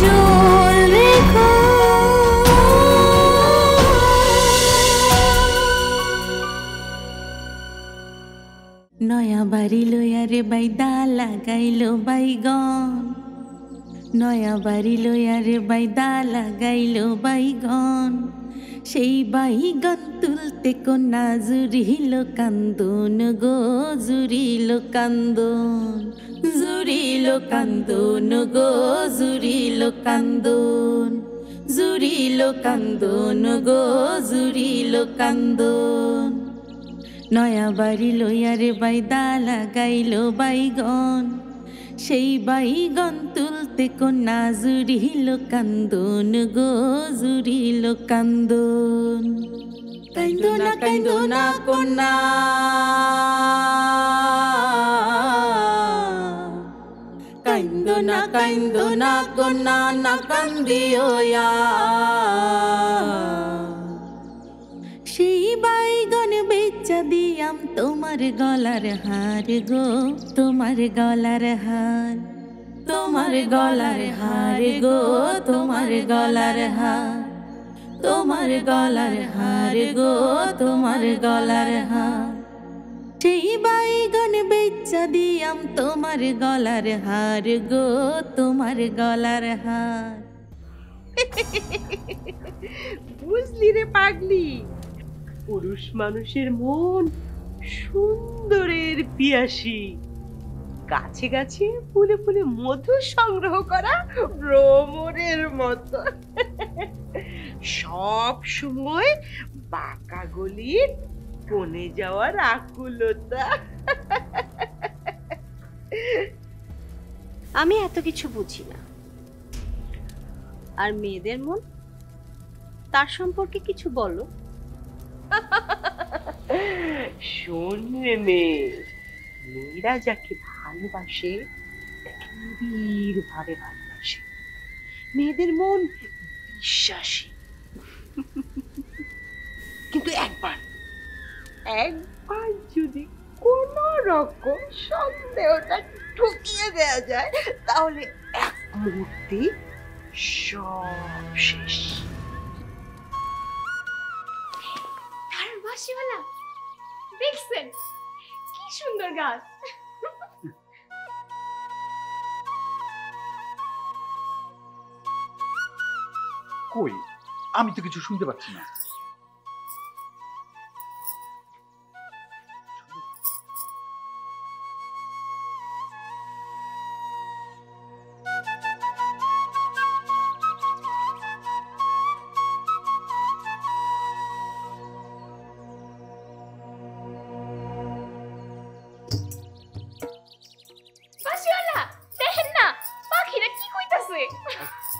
আঁচল রেখো। নয়া বাড়ি লইয়া রে বাইদা লাগাইলো বাইগন, নয়া বাড়ি লইয়া রে বাইদা লাগাইলো বাইগন, সেই বাইগন তুলতে কন্যা জুড়িল কান্দন গো, জুড়িল কান্দন, জুড়িল কান্দন গো, জুড়িল কান্দন, জুড়িল কান্দন গো, জুড়িল কান্দন। নয়া বাড়ি লইয়া রে বাইদা লাগাইলো বাইগন, সেই বাইগন তুলতে কন্যা জুড়িল কান্দন গো, জুড়িল কান্দন। কান্দো না কান্দো না কন্যা, কান্দো না কান্দো না কন্যা, না কান্দিও সেই বাইগন বেচা দিয়াম তোমার গলার হার গো, তোমার গলার হার, তোমার গলার হার গো, তোমার গলার হার, তোমার গলার হার গো, তোমার গলার হার। সেই বাইগন বেচা দিয়াম তোমার গলার হার গো, তোমার গলার হার। বুঝলি রে পাগলি, পুরুষ মানুষের মন সুন্দরের পিয়াসী, গাছে গাছে ফুলে ফুলে মধু সংগ্রহ করা ভ্রমরের মতো, সব সময় বাঁকা গলির কোণে যাওয়ার আকুলতা। আমি এত কিছু বুঝি না। আর মেয়েদের মন, তার সম্পর্কে কিছু বলো। শোন রে মেয়ে, মেয়েরা যাকে ভালোবাসে নিবিড় ভাবে ভালোবাসে। মেয়েদের মন বিশ্বাসী, কিন্তু একবার একবার যদি কোন রকম সন্দেহটা ঠকিয়ে দেয়া যায়, তাহলে এক মুহূর্তে সব শেষ। বাঁশিওয়ালা দেখছেন কি সুন্দর গাছ। কই, আমি তো কিছু শুনতে পাচ্ছি না।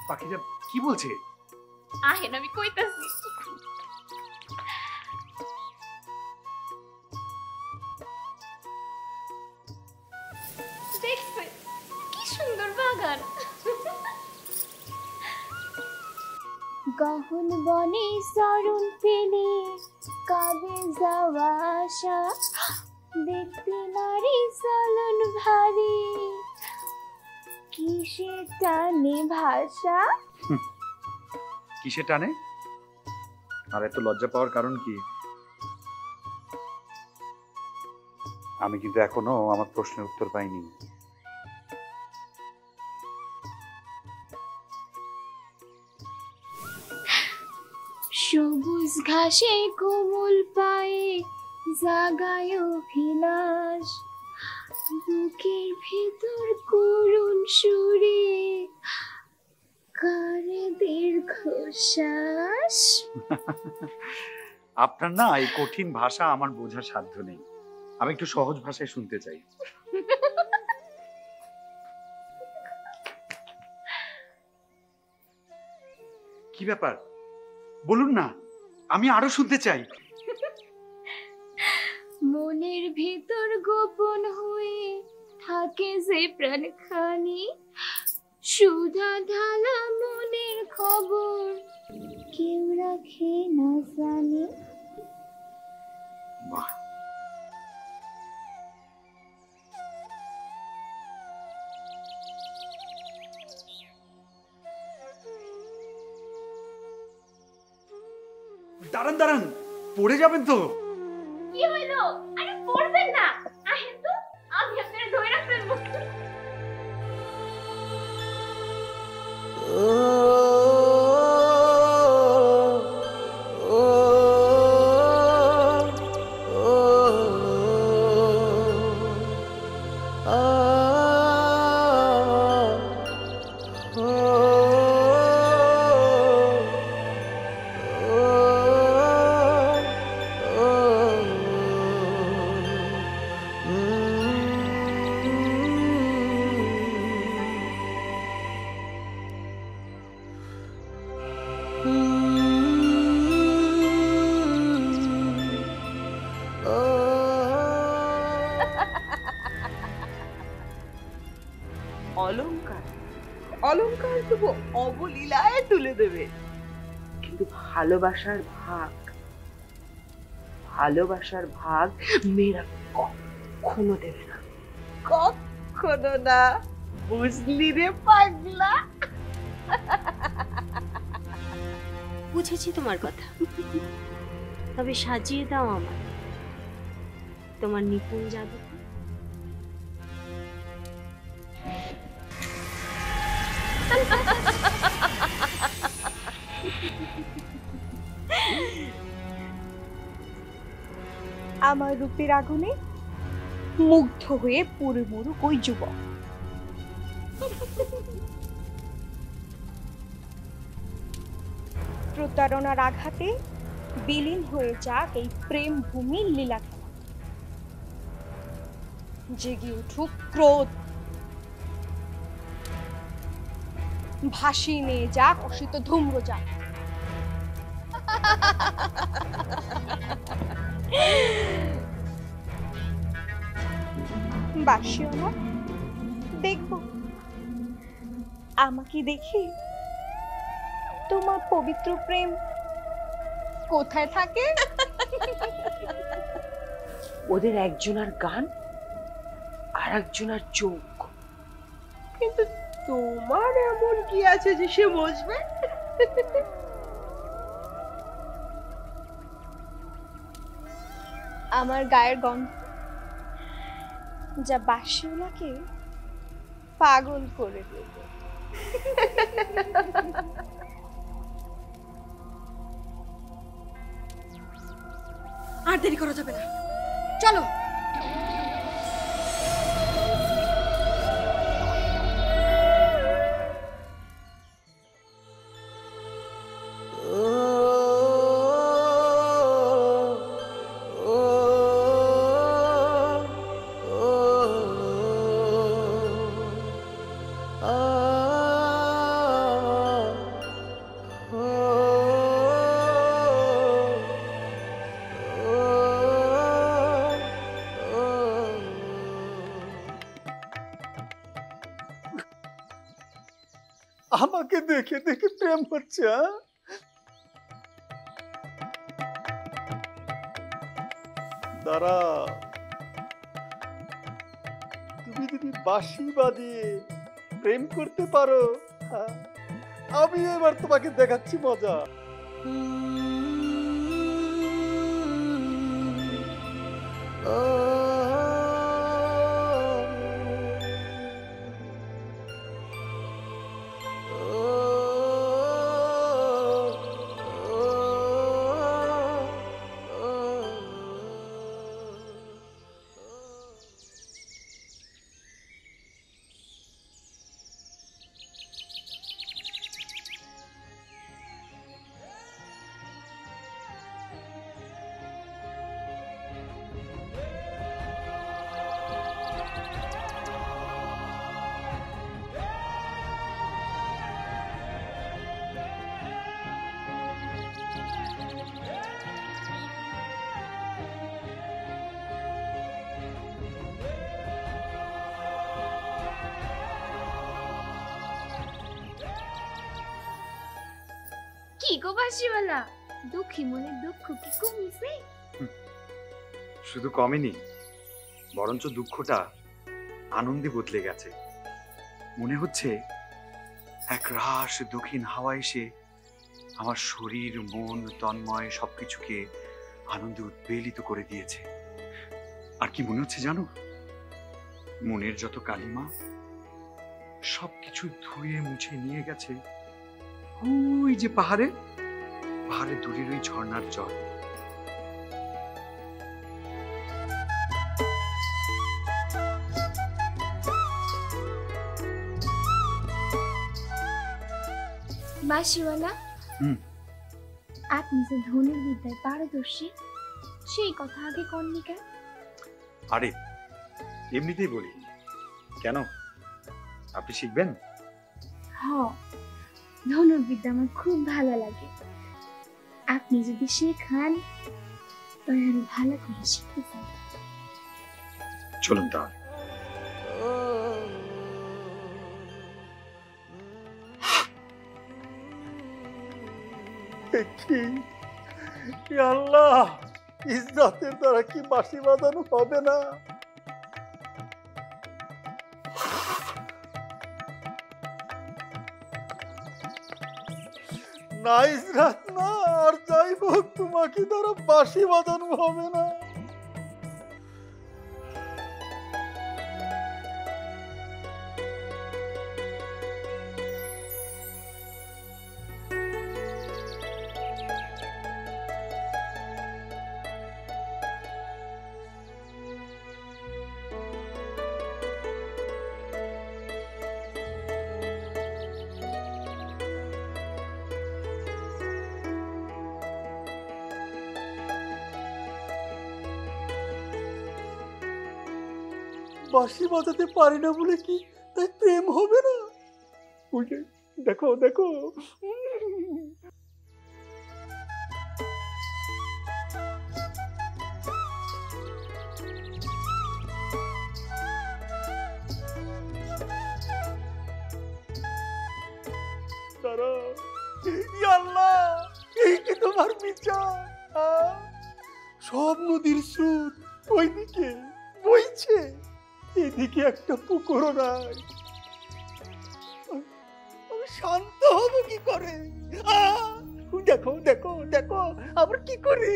পাখিরা কি বলছে? আহেন আমি কইতাছি। দেখছে কি সুন্দর বাগান। গহন বনে সরুন পেলে কাবে যাওয়া আশা, দেখতে নারী চলন ভারী, কিসে টানে ভাষা। কিসে টানে? আর এত লজ্জা পাওয়ার কারণ কি? আমি কিন্তু এখনো আমার প্রশ্নের উত্তর পাইনি। সবুজ ঘাসে কোমল পায়ে জাগায় অভিলাষ, বুকের ভেতর করুণ সুরে কারে দীর্ঘশ্বাস। আপনার না এই কঠিন ভাষা আমার বোঝার সাধ্য নেই। আমি একটু সহজ ভাষায় শুনতে চাই। কি ব্যাপার বলুন না, আমি আরো শুনতে চাই। মনের ভিতর গোপন হয়ে থাকে যে প্রাণখানি, সুধা ঢালা মনের খবর কেউ রাখে না জানি। বাহ, দাঁড়ান দাঁড়ান, পড়ে যাবেন তো। কি হইলো? আরে পড়বেন না, আহেন তো, আমি আপনার ধরে ফেলবো। অলংকার, অলংকার তবু অবলীলায় তুলে দেবে, কিন্তু ভালোবাসার ভাগ, ভালোবাসার ভাগ মেয়েরা কখনো দেবে না, কখনো না। বুঝলি রে পাগলা? বুঝেছি তোমার কথা, তবে সাজিয়ে দাও আমার তোমার নিপুণ জাদু। আমার রূপের আগুনে মুগ্ধ হয়ে পুরো মরুক ওই যুবক। প্রতারণার আঘাতে বিলীন হয়ে যাক এই প্রেম ভূমির লীলা খেলা। জেগে উঠুক ক্রোধ, ভাসিয়ে নিয়ে যাক অসিত ধূম্রজাল। বাসিও না, দেখবো আমাকে দেখে তোমার পবিত্র প্রেম কোথায় থাকে। ওদের একজনার গান আর একজনার চোখ, কিন্তু তোমার এমন কি আছে যে সে বুঝবে? আমার গায়ের গন্ধ যা বাসিওলাকে পাগল করে দেবে। আর দেরি করা যাবে না, চলো। আমাকে দেখে দেখে প্রেম হচ্ছে। দাঁড়া, তুমি যদি বাঁশি বাজিয়ে প্রেম করতে পারো, আমি এবার তোমাকে দেখাচ্ছি মজা। কি গো বাসিওয়ালা, দুঃখী মনের দুঃখ কি কমিছে? শুধু কমেনি, বরঞ্চ দুঃখটা আনন্দে বদলে গেছে। মনে হচ্ছে এক রাশ দক্ষিণ হাওয়া এসে আমার শরীর মন তন্ময় সবকিছুকে আনন্দে উদ্বেলিত করে দিয়েছে। আর কি মনে হচ্ছে জানো, মনের যত কালিমা সবকিছু ধুয়ে মুছে নিয়ে গেছে ওই যে পাহাড়ে দূরের ওই ঝর্ণার জল। বাঁশিওয়ালা, আপনি যে ধনুর্বিদ্যায় পারদর্শী সেই কথা আগে কননি কেন? আরে এমনিতেই বলি, কেন আপনি শিখবেন? ধনুর্বিদ্যা আমার খুব ভালো লাগে। আপনি যদি শেখান তাহলে আরো ভালো করে শিখতে চাই। চলুন তাহলে। কি আল্লাহ, ইজ্জতের দ্বারা কি বাঁশি বাজানো হবে না? না ইজরাত না, আর যাই হোক তোমাকে দ্বারা বাঁশি বাজানো হবে না। বাঁশি বাজাতে পারি না বলে কি তাই প্রেম হবে না? উল্টে দেখো দেখো, আল্লাহ, এই কি তোমার বিচার? সব নদীর স্রোত ওইদিকে বইছে, এদিকে একটা পুকুরও নাই। আমি শান্ত হব কি করে? দেখো দেখো দেখো, আবার কি করি?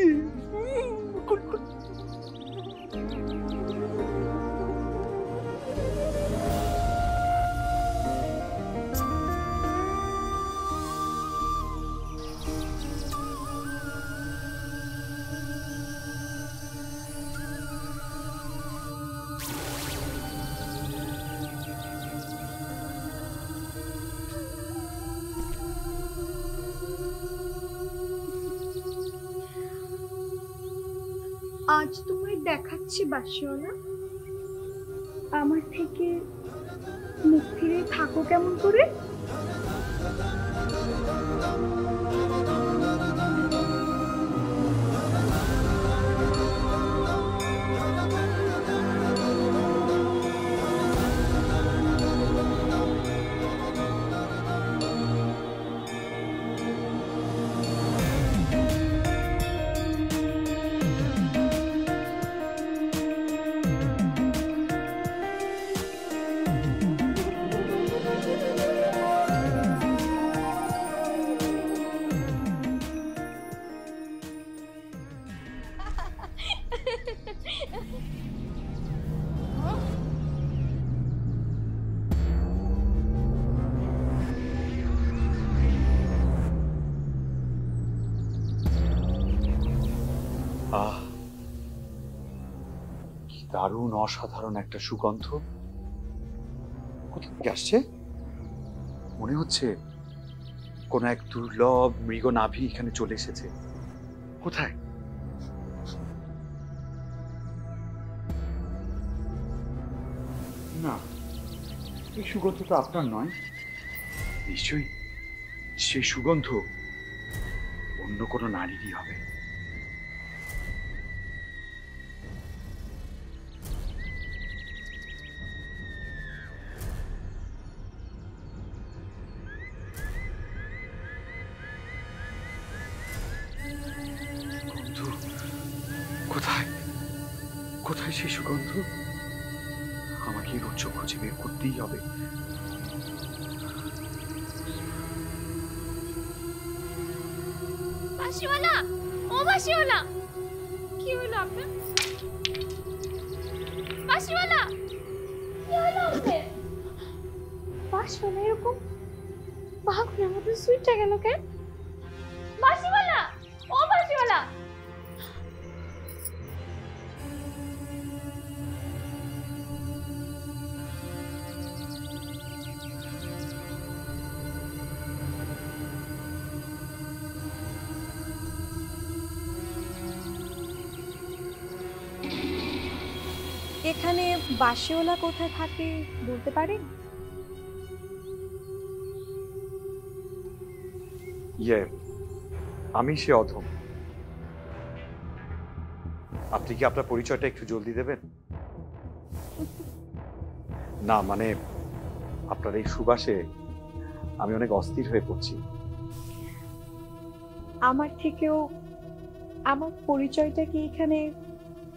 আজ তোমায় দেখাচ্ছি বাঁশিওয়ালা, আমার থেকে মুখ ফিরে থাকো কেমন করে। কি দারুণ অসাধারণ একটা সুগন্ধ। কোথা থেকে আসছে? মনে হচ্ছে কোন এক দুর্লভ মৃগ নাভি এখানে চলে এসেছে। কোথায়? না, এই সুগন্ধ তো আপনার নয়। নিশ্চয়ই সেই সুগন্ধ অন্য কোনো নারীরই হবে। কোথায় কোথায় সেই সুগন্ধ? আমাকে এই রোজ খুঁজে বের করতেই হবে। বাঁশিওয়ালা, ও বাঁশিওয়ালা, কি হলো আপনার? বাঁশিওয়ালা, কি হলো আপনার? বাঁশিওয়ালা এরকম পাগলের মতো সুইটটা গেল কেন? বাঁশিওয়ালা, ও বাঁশিওয়ালা। এখানে বাঁশিওয়ালা কোথায় থাকে বলতে পারেন? আমি সে অধম। আপনি কি আপনার পরিচয়টা একটু জলদি দেবেন? না মানে আপনার এই সুবাসে আমি অনেক অস্থির হয়ে পড়ছি। আমার থেকেও আমার পরিচয়টা কি এখানে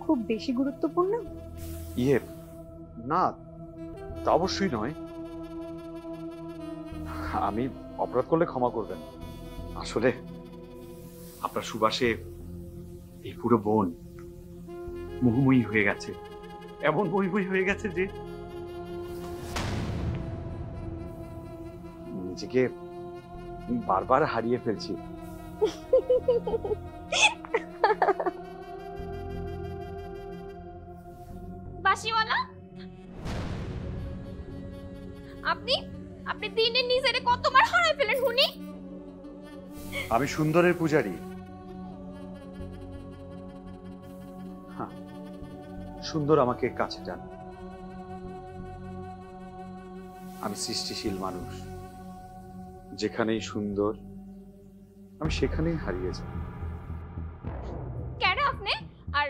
খুব বেশি গুরুত্বপূর্ণ? না, তা অবশ্যই নয়। আমি অপরাধ করলে ক্ষমা করবেন। আসলে আপনার সুবাসে এই পুরো বন মোহময়ী হয়ে গেছে, এমন মোহময়ী হয়ে গেছে যে নিজেকে বারবার হারিয়ে ফেলছি। বাঁশিওয়ালা, আপনি আপনি দিনে নিজেরে কতবার হারাই ফেলেন হুনি? আমি সুন্দরের পূজারী। হ্যাঁ, সুন্দর আমাকে কাছে টান। আমি সৃষ্টিশীল মানুষ, যেখানেই সুন্দর আমি সেখানেই হারিয়ে যাই। কেন আপনি আর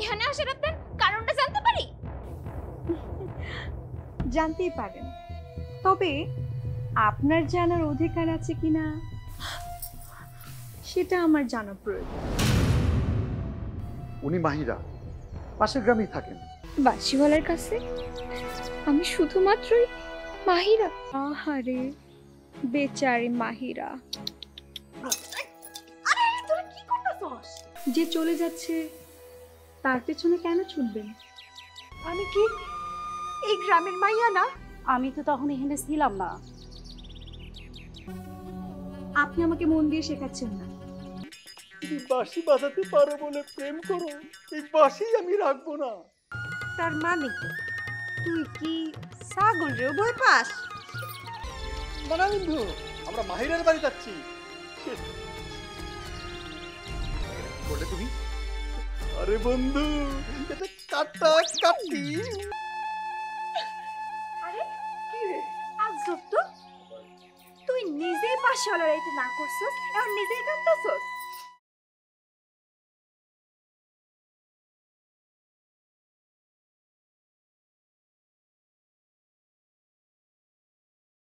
এখানে আসার আপনার কারণটা জানতে পারি? জানতেই পারেন, তবে আপনার জানার অধিকার আছে কিনা সেটা আমার জানা প্রয়োজন। উনি মাহিরা, পাশের গ্রামেই থাকেন। বাঁশিওয়ালার কাছে আমি শুধুমাত্রই মাহিরা? আহারে বেচারি মাহিরা, আরে তুই কি করতেছস? যে চলে যাচ্ছে তার পেছনে কেন ছুটবেন? আমি কি এই গ্রামের মাইয়া না? আমি তো তখন এখানে ছিলাম না। আপনি আমাকে মন দিয়ে শেখাচ্ছেন না। তুমি বাঁশি বাজাতে পারো বলে প্রেম করো, এই বাঁশি আমি রাখবো না। তার মানে কি তুই কি ছাগল রে ভয় পাস? না না বন্ধু, আমরা মাহিরের বাড়ি যাচ্ছি। বলে তুমি? আরে বন্ধু, এটা কাটা কাটি। আরে কি রে আজব তো, তুই নিজেই বাঁশিওয়ালার এটা না করছস, এখন নিজেই কাঁদতেছস।